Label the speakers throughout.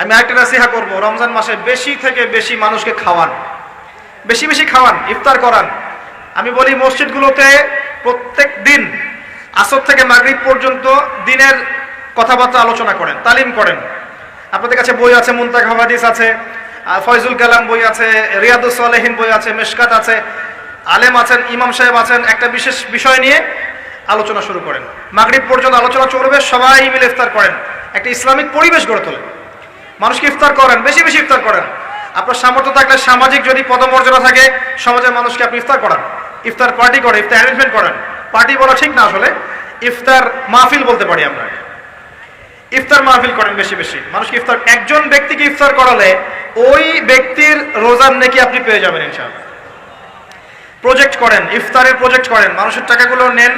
Speaker 1: আমি আরেকটা নাসিহা করব, রমজান মাসে বেশি থেকে বেশি মানুষকে খাওয়ান, বেশি বেশি খাওয়ান, ইফতার করান। আমি বলি মসজিদগুলোতে প্রত্যেক দিন আসর থেকে মাগরিব পর্যন্ত দিনের কথাবার্তা আলোচনা করেন, তালিম করেন। আপনাদের কাছে বই আছে, মুনতাখা হাদিস আছে, ফয়জুল কালাম বই আছে, রিয়াদুস সালেহিন বই আছে, মিশকাত আছে, আলেম আছেন, ইমাম সাহেব আছেন, একটা বিশেষ বিষয় নিয়ে আলোচনা শুরু করেন। মাগরিব পর্যন্ত আলোচনা চলবে, সবাই মিলে ইফতার করেন, একটা ইসলামিক পরিবেশ গড়ে তোলেন, মানুষকে ইফতার করেন, বেশি বেশি ইফতার করেন। আপনার সামর্থ্য থাকলে, সামাজিক যদি পদমর্যাদা থাকে, সমাজের মানুষকে আপনি ইফতার করান, ইফতার পার্টি করেন, ইফতার অ্যারেঞ্জমেন্ট করেন। পার্টি বলা ঠিক না, আসলে ইফতার মাহফিল বলতে পারি আমরা। ইফতার মাহফিল করেন বেশি বেশি, মানুষকে ইফতার, একজন ব্যক্তিকে ইফতার করালে ওই ব্যক্তির রোজার নেকি আপনি পেয়ে যাবেন ইনশাআল্লাহ। প্রজেক্ট করেন, ইফতারের প্রজেক্ট করেন, মানুষের টাকাগুলো নেন,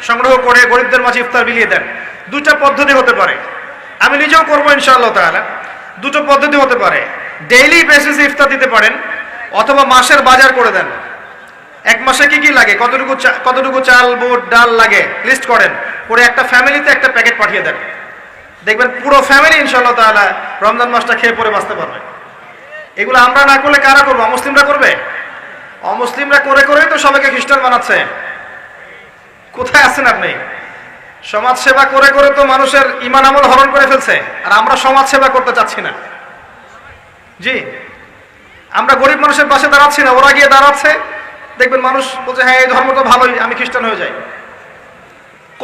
Speaker 1: সংগ্রহ করে গরিবদের মাঝে ইফতার বিলিয়ে দেন। দুইটা পদ্ধতি হতে পারে, আমি নিজেও করবো ইনশাআল্লাহ তাআলা। দুটো পদ্ধতি হতে পারে, ডেইলি বেসিসে ইফতার দিতে পারেন, অথবা মাসের বাজার করে দেন। এক মাসে কি কি লাগে, কতটুকু চাল, বুট, ডাল লাগে লিস্ট করেন, করে একটা ফ্যামিলিতে একটা প্যাকেট পাঠিয়ে দেন। দেখবেন পুরো ফ্যামিলি ইনশাআল্লাহ তাআলা রমজান মাসটা খেয়ে পরে বাঁচতে পারবে। এগুলো আমরা না করলে কারা করবো? অমুসলিমরা করবে। অমুসলিমরা করে করেই তো সবাইকে খ্রিস্টান বানাচ্ছে। কোথায় আছেন আপনি? সমাজ সেবা করে করে তো মানুষের ঈমান আমল হরণ করে ফেলছে, আর আমরা সমাজ সেবা করতে চাচ্ছি না। জি, আমরা গরিব মানুষের পাশে দাঁড়াচ্ছি না, ওরা গিয়ে দাঁড়াচ্ছে। দেখবেন মানুষ বলছে হ্যাঁ এই ধর্ম তো ভালোই, আমি খ্রিস্টান হয়ে যাই।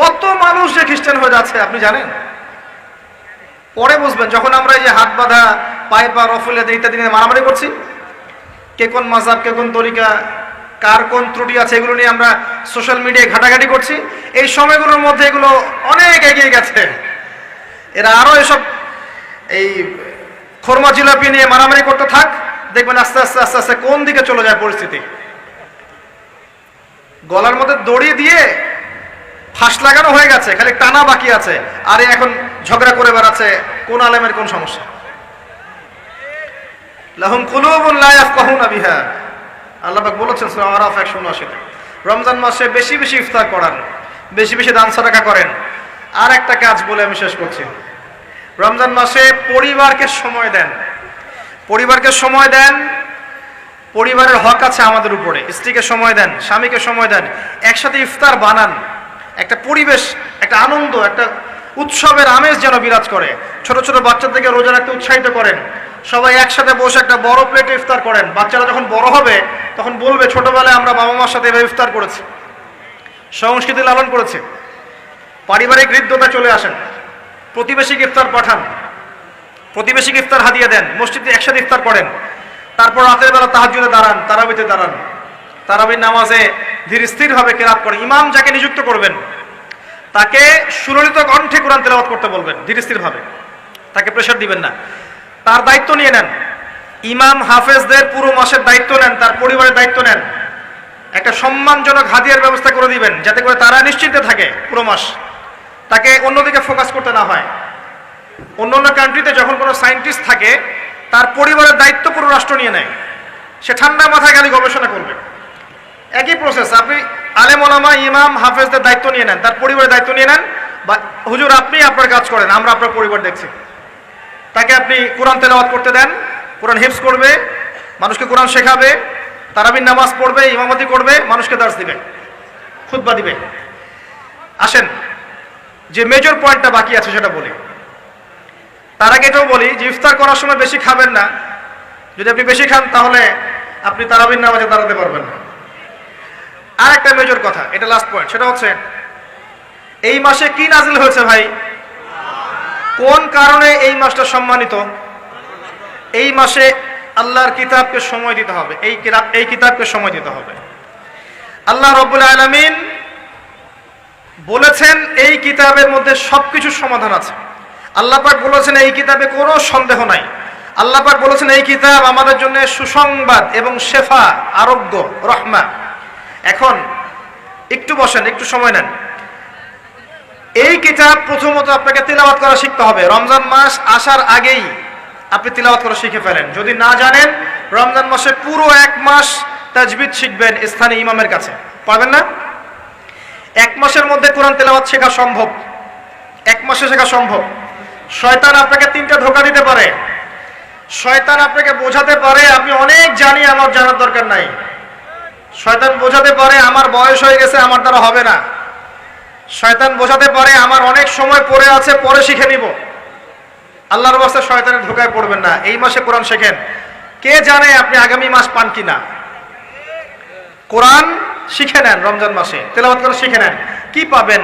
Speaker 1: কত মানুষ যে খ্রিস্টান হয়ে যাচ্ছে আপনি জানেন? পরে বুঝবেন, যখন আমরা এই যে হাত বাঁধা, পায়ে পা রফুলে ইত্যাদি নিয়ে মারামারি করছি, কে কোন মাযহাব, কে কোন তরিকা, কার কোন ত্রুটি আছে, এগুলো নিয়ে আমরা সোশ্যাল মিডিয়ায় ঘাটাঘাটি করছি। এই সময়গুলোর মধ্যে এগুলো অনেক এগিয়ে গেছে। এরা আরো এসব এই খোরমা জিলাপি নিয়ে মারামারি করতে থাক, দেখবেন আস্তে আস্তে আস্তে আস্তে কোন দিকে চলে যায় পরিস্থিতি। গলার মধ্যে দড়ি দিয়ে ফাঁস লাগানো হয়ে গেছে, খালি টানা বাকি আছে, আর এখন ঝগড়া করে বেড়াচ্ছে কোন আলেমের কোন সমস্যা। লাহুম কুলুবুন লা ইয়াফকাহুনা বিহা, আল্লাহ পাক বলেছেন সূরা আরাফ 179-তে। রমজান মাসে বেশি বেশি ইফতার করান, বেশি বেশি দান সাদাকা করেন। আর একটা কাজ বলে আমি শেষ করছি, রমজান মাসে পরিবারকে সময় দেন, পরিবারকে সময় দেন। পরিবারের হক আছে আমাদের উপরে, স্ত্রীকে সময় দেন, স্বামীকে সময় দেন, একসাথে ইফতার বানান, একটা পরিবেশ, একটা আনন্দ, একটা উৎসবের আমেজ যেন বিরাজ করে। ছোট ছোট বাচ্চাদেরকে রোজা রাখতে উৎসাহিত করেন, সবাই একসাথে বসে একটা বড় প্লেটে ইফতার করেন। বাচ্চারা যখন বড় হবে তখন বলবে ছোটবেলায় আমরা বাবা মার সাথে এভাবে ইফতার করেছি, সংস্কৃতি লালন করেছে। পারিবারিক হৃদ্যতা চলে আসেন, প্রতিবেশীকে ইফতার পাঠান, প্রতিবেশীকে ইফতার হাদিয়া দেন, মসজিদে একসাথে ইফতার করেন। তারপর রাতের বেলা তাহাজ্জুদে দাঁড়ান, তারাবিতে দাঁড়ান, তারাবির নামাজে ধীর স্থিরভাবে কেরাত করেন। ইমাম যাকে নিযুক্ত করবেন তাকে সুললিত কণ্ঠে কোরআন তেলাওয়াত করতে বলবেন, ধীর স্থিরভাবে, তাকে প্রেশার দিবেন না। তার দায়িত্ব নিয়ে নেন, ইমাম হাফেজদের পুরো মাসের দায়িত্ব নেন, তার পরিবারের দায়িত্ব নেন। একটা সম্মানজনক হাদিয়ার ব্যবস্থা করে দিবেন, যাতে করে তারা নিশ্চিন্তে থাকে পুরো মাস, তাকে অন্যদিকে ফোকাস করতে না হয়। অন্য অন্য কান্ট্রিতে যখন কোনো সায়েন্টিস্ট থাকে, তার পরিবারের দায়িত্ব পুরো রাষ্ট্র নিয়ে নেয়, সে ঠান্ডা মাথায় খালি গবেষণা করবে। একই প্রসেস, আপনি আলেম ওলামা, ইমাম হাফেজদের দায়িত্ব নিয়ে নেন, তার পরিবারের দায়িত্ব নিয়ে নেন। বা হুজুর আপনি আপনার কাজ করেন, আমরা আপনার পরিবার দেখছি। তাকে আপনি কোরআন তেলাওয়াত করতে দেন, কোরআন হিফজ করবে, মানুষকে কোরআন শেখাবে, তারাবির নামাজ পড়বে, ইমামতি করবে, মানুষকে দার্স দিবে, খুতবা দিবে। আসেন যে মেজর পয়েন্টটা বাকি আছে সেটা বলি। তার আগে এটাও বলি যে ইফতার করার সময় বেশি খাবেন না। যদি আপনি বেশি খান তাহলে আপনি তারাবির নামাজে দাঁড়াতে পারবেন না। আর একটা মেজর কথা, এটা লাস্ট পয়েন্ট, সেটা হচ্ছে এই মাসে কি নাজিল হয়েছে ভাই? কোন কারণে এই মাসটা সম্মানিত? এই মাসে আল্লাহর কিতাবকে সময় দিতে হবে, এই কিতাবকে সময় দিতে হবে। আল্লাহ রাব্বুল আলামিন বলেছেন এই কিতাবের মধ্যে সবকিছুর সমাধান আছে। আল্লাহ পাক বলেছেন এই কিতাবে কোনো সন্দেহ নাই। আল্লাহ পাক বলেছেন এই কিতাব আমাদের জন্য সুসংবাদ এবং শেফা, আরোগ্য, রহমা। এখন একটু বসেন, একটু সময় নেন। এই কিতাব প্রথমত আপনাকে তিলাওয়াত করা শিখতে হবে। রমজান মাস আসার আগেই আপনি তিলাওয়াত করা শিখে ফেলেন। যদি না জানেন, রমজান মাসে পুরো এক মাস তাজবিদ শিখবেন স্থানীয় ইমামের কাছে। পারবেন না? এক মাসের মধ্যে কোরআন তেলাওয়াত শেখা সম্ভব, এক মাসে শেখা সম্ভব। শয়তান আপনাকে তিনটা ধোঁকা দিতে পারে। শয়তান আপনাকে বোঝাতে পারে আপনি অনেক জানি, আমার জানার দরকার নাই। শয়তান বোঝাতে পারে আমার বয়স হয়ে গেছে, আমার দ্বারা হবে না। শয়তান বোঝাতে পারে আমার অনেক সময় পড়ে আছে, পরে শিখে নিব। আল্লাহর রাস্তায় শয়তানের ধোকায় পড়বেন না। এই মাসে কোরআন শেখেন। কে জানে আপনি আগামী মাস পান কিনা। কোরআন শিখে নেন, রমজান মাসে তেলাওয়াত করে শিখে নেন, কি পাবেন।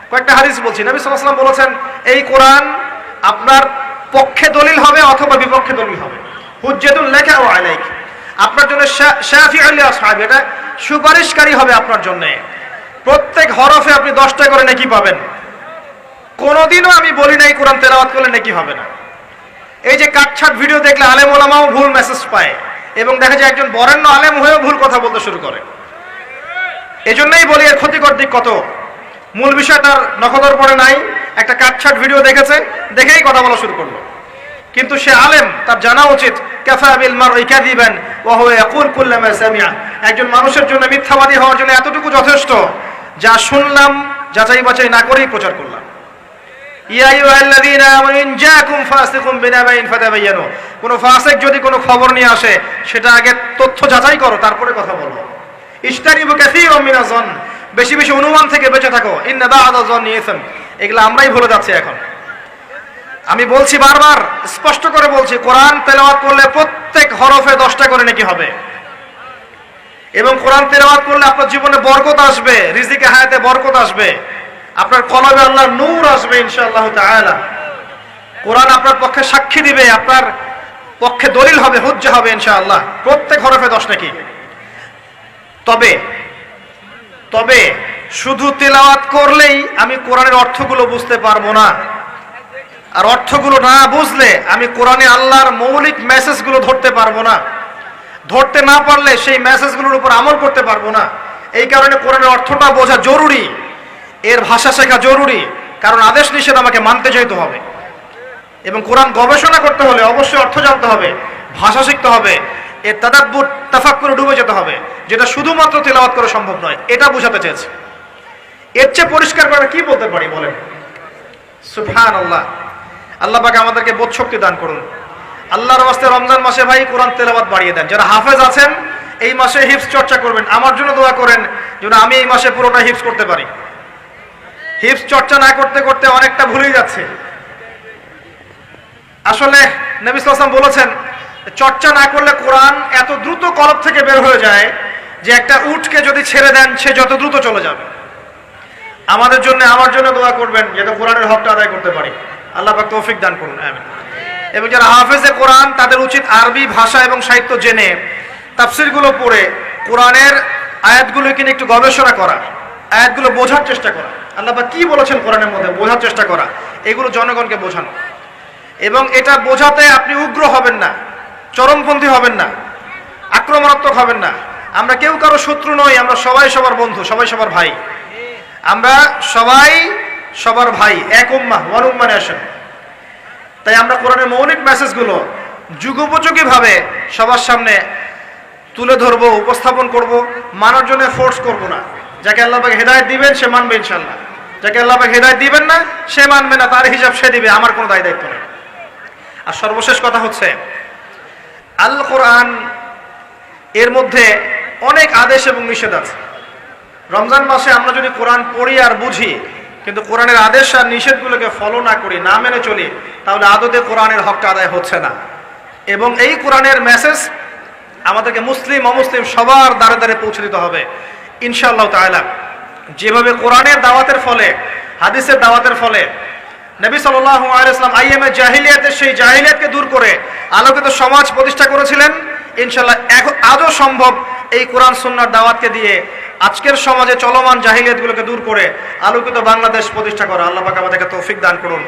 Speaker 1: কয়েকটা হাদিস বলছি। নবী সাল্লাল্লাহু আলাইহি ওয়াসাল্লাম বলেছেন, এই কোরআন আপনার পক্ষে দলিল হবে অথবা বিপক্ষে দলিল হবে। হুজ্জাতুল লাকা ওয়া আলাইক, আপনার জন্য শাফিউল লিআসহাব, এটা সুপারিশকারী হবে আপনার জন্য। প্রত্যেক হরফে আপনি 10টা করে নেকি পাবেন। কোনোদিনও আমি বলি নাই কোরআন তেলাওয়াত করলে নেকি হবে না। এই যে কাটছাট ভিডিও দেখলে আলেম ওলামাও ভুল মেসেজ পায়, এবং দেখা যায় একজন বরেণ্য আলেম হয়েও ভুল কথা বলতে শুরু করে। এজন্যই বলি এর ক্ষতিকর দিক কত। মূল বিষয় তার নখদর পড়ে নাই, একটা কাটছাট ভিডিও দেখেছে, দেখেই কথা বলা শুরু করলো। কিন্তু সে আলেম, তার জানা উচিত কাফা বিল মারই কাযিবান ওয়া হুয়া ইয়াকুল কুল্লামা সামিআ। একজন মানুষের জন্য মিথ্যাবাদী হওয়ার জন্য এতটুকু যথেষ্ট, যা শুনলাম যাচাই বাছাই না করেই প্রচার করলাম। ইয়া আইয়ুহাল্লাযীনা আমানু ইন জাআকুম ফাসিকুম বিনাবাইন ফাতাবায়ানু, কোন ফাসিক যদি কোনো খবর নিয়ে আসে সেটা আগে তথ্য যাচাই করো, তারপরে কথা বলো। ইশতারিবু কাসীরাম মিনাজ যন, বেশি বেশি অনুমান থেকে বেঁচে থাকো। ইন্না বা'দা যন্নি ইসম, এগুলো আমরাই ভুলে যাচ্ছি এখন। আমি বলছি বারবার, স্পষ্ট করে বলছি, কোরআন তেলাওয়াত করলে প্রত্যেক হরফে 10টা করে নেকি হবে। এবং কোরআন তেলাওয়াত করলে আপনার জীবনে বরকত আসবে, রিজিকে হায়াতে বরকত আসবে, আপনার কলবে আল্লাহর নূর আসবে ইনশাআল্লাহ তাআলা। কোরআন আপনার পক্ষে সাক্ষী দিবে, আপনার পক্ষে দলিল হবে, হুজ্জা হবে ইনশাআল্লাহ। প্রত্যেক হরফে 10 নেকি। তবে শুধু তেলাওয়াত করলেই আমি কোরআনের অর্থগুলো বুঝতে পারবো না। আর অর্থগুলো না বুঝলে আমি কোরআনে আল্লাহর মৌলিক মেসেজগুলো ধরতে পারবো না। ধরতে না পারলে সেই মেসেজগুলোর উপর আমল করতে পারবো না। এই কারণে কোরআনের অর্থটা বোঝা জরুরি, এর ভাষা শেখা জরুরি। কারণ আদেশ নিষেধ আমাকে মানতে চাইতে হবে, এবং কোরআন গবেষণা করতে হলে অবশ্যই অর্থ জানতে হবে, ভাষা শিখতে হবে, এর তাদাব্বুর তাফাক্কুরে ডুবে যেতে হবে, যেটা শুধুমাত্র তেলাওয়াত করা সম্ভব নয়। এটা বোঝাতে চেয়েছে। এর চেয়ে পরিষ্কার করে কি বলতে পারি বলেন? সুবহানাল্লাহ। আল্লাহ পাক আমাদেরকে বোধ শক্তি দান করুন। আল্লাহর ওয়াস্তে রমজান মাসে ভাই কোরআন তেলাওয়াত বাড়িয়ে দেন। যারা হাফেজ আছেন এই মাসে হিফজ চর্চা করবেন। আমার জন্য দোয়া করেন যেন আমি এই মাসে পুরোটা হিফজ করতে পারি। হিফজ চর্চা না করতে করতে অনেকটা ভুলেই যাচ্ছে। আসলে নবী সাল্লাল্লাহু আলাইহি ওয়াসাল্লাম বলেছেন, চর্চা না করলে কোরআন এত দ্রুত কলব থেকে বের হয়ে যায় যে একটা উটকে যদি ছেড়ে দেন সে যত দ্রুত চলে যাবে। আমাদের জন্য, আমার জন্য দোয়া করবেন যাতে কোরআনের হকটা আদায় করতে পারি। আল্লাহ পাক তৌফিক দান করুন, আমিন। এবং যারা হাফেজে কোরআন তাদের উচিত আরবি ভাষা এবং সাহিত্য জেনে তাফসিরগুলো পড়ে কোরআনের আয়াতগুলোকে নিয়ে একটু গবেষণা করা, আয়াতগুলো বোঝার চেষ্টা করা, আল্লাহ পাক কি বলেছেন কোরআনের মধ্যে বোঝার চেষ্টা করা, এগুলো জনগণকে বোঝানো। এবং এটা বোঝাতে আপনি উগ্র হবেন না, চরমপন্থী হবেন না, আক্রমণাত্মক হবেন না। আমরা কেউ কারো শত্রু নই, আমরা সবাই সবার বন্ধু, সবাই সবার ভাই। আমরা সবাই সবার ভাই, এক উম্মাহ, ওয়ান উম্মাহ নেশন। তাই আমরা কোরআনের মৌলিক মেসেজগুলো যুগোপযোগী ভাবে সবার সামনে তুলে ধরবো, উপস্থাপন করব, মানার জন্য ফোর্স করব না। যাকে আল্লাহ পাক হেদায়েত দিবেন সে মানবে ইনশাআল্লাহ, যাকে আল্লাহ পাক হেদায়েত দিবেন না সে মানবে না, তার হিসাব সে দিবে, আমার কোনো দায় দায়িত্ব নেই। আর সর্বশেষ কথা হচ্ছে, আল কোরআন এর মধ্যে অনেক আদেশ এবং নিষেধ আছে। রমজান মাসে আমরা যদি কোরআন পড়ি আর বুঝি কিন্তু কোরআনের আদেশ আর নিষেধগুলোকে ফলো না করি, না মেনে চলি, তাহলে আদতে কোরআনের হকটা আদায় হচ্ছে না। এবং এই কোরআনের মেসেজ আমাদেরকে মুসলিম অমুসলিম সবার দ্বারে দ্বারে পৌঁছে দিতে হবে ইনশাআল্লাহ তাআলা। যেভাবে কোরআনের দাওয়াতের ফলে, হাদিসের দাওয়াতের ফলে নবী সাল্লাল্লাহু আলাইহি ওয়াসাল্লাম আইয়ামে জাহিলিয়াতের সেই জাহিলিয়াতকে দূর করে আলোকিত সমাজ প্রতিষ্ঠা করেছিলেন, ইনশাআল্লাহ আজও সম্ভব এই কোরআন সুন্নাহর দাওয়াতকে দিয়ে আজকের সমাজে চলমান জাহিলিয়াতগুলোকে দূর করে আলোকিত বাংলাদেশ প্রতিষ্ঠা করা। আল্লাহ পাক আমাদেরকে তৌফিক দান করুন।